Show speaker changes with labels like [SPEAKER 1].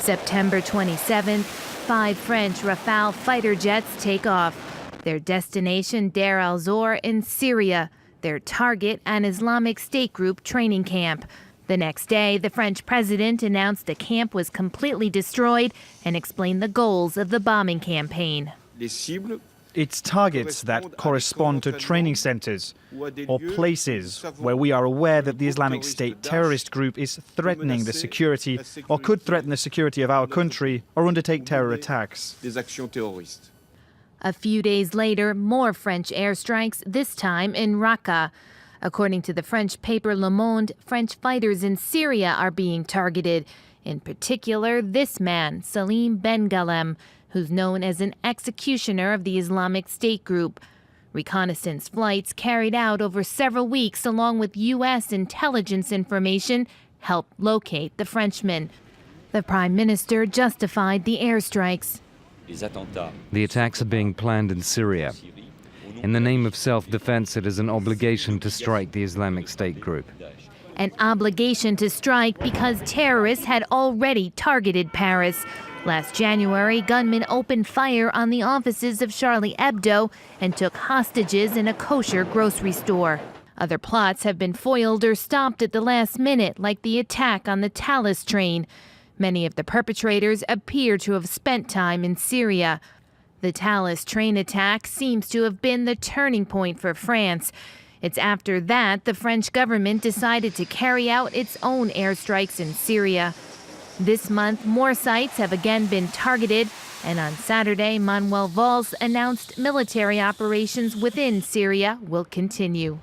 [SPEAKER 1] September 27th, 5 French Rafale fighter jets take off. Their destination, Deir al-Zor in Syria. Their target, an Islamic State group training camp. The next day, the French president announced the camp was completely destroyed and explained the goals of the bombing campaign.
[SPEAKER 2] It's targets that correspond to training centers or places where we are aware that the Islamic State terrorist group is threatening the security or could threaten the security of our country or undertake terror attacks.
[SPEAKER 1] A few days later, more French airstrikes, this time in Raqqa. According to the French paper Le Monde, French fighters in Syria are being targeted. In particular, this man, Salim Ben Ghalem, who's known as an executioner of the Islamic State group. Reconnaissance flights carried out over several weeks along with U.S. intelligence information helped locate the Frenchman. The Prime Minister justified the airstrikes.
[SPEAKER 3] The attacks are being planned in Syria. In the name of self-defense, it is an obligation to strike the Islamic State group.
[SPEAKER 1] An obligation to strike because terrorists had already targeted Paris. Last January, gunmen opened fire on the offices of Charlie Hebdo and took hostages in a kosher grocery store. Other plots have been foiled or stopped at the last minute, like the attack on the Thalys train. Many of the perpetrators appear to have spent time in Syria. The Thalys train attack seems to have been the turning point for France. It's after that the French government decided to carry out its own airstrikes in Syria. This month, more sites have again been targeted, and on Saturday, Manuel Valls announced military operations within Syria will continue.